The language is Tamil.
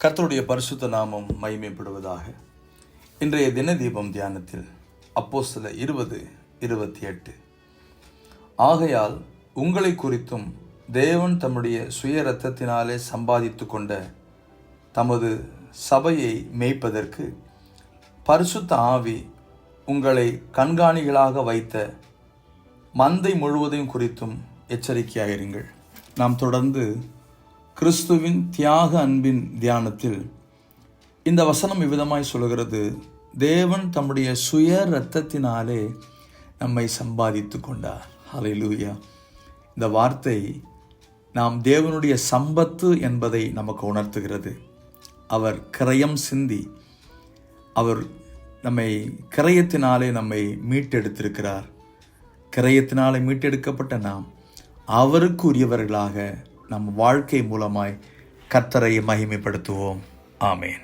கர்த்தருடைய பரிசுத்த நாமம் மகிமைப்படுவதாக. இன்றைய தின தீபம் தியானத்தில் அப்போஸ்தலர் 20:28 ஆகையால் உங்களை குறித்தும் தேவன் தம்முடைய சுய இரத்தத்தினாலே சம்பாதித்து கொண்ட தமது சபையை மேய்ப்பதற்கு பரிசுத்த ஆவி உங்களை கண்காணிகளாக வைத்த மந்தை முழுவதையும் குறித்தும் எச்சரிக்கையாயிருங்கள். நாம் தொடர்ந்து கிறிஸ்துவின் தியாக அன்பின் தியானத்தில் இந்த வசனம் இவ்விதமாய் சொல்கிறது, தேவன் தம்முடைய சுய இரத்தத்தினாலே நம்மை சம்பாதித்து கொண்டார். ஹல்லேலூயா. இந்த வார்த்தை நாம் தேவனுடைய சம்பத்து என்பதை நமக்கு உணர்த்துகிறது. அவர் கிரயம் சிந்தி அவர் நம்மை கிரயத்தினாலே நம்மை மீட்டெடுத்திருக்கிறார். கிரயத்தினாலே மீட்டெடுக்கப்பட்ட நாம் அவருக்கு உரியவர்களாக நம் வாழ்க்கை மூலமாய் கர்த்தரை மகிமைப்படுத்துவோம். ஆமேன்.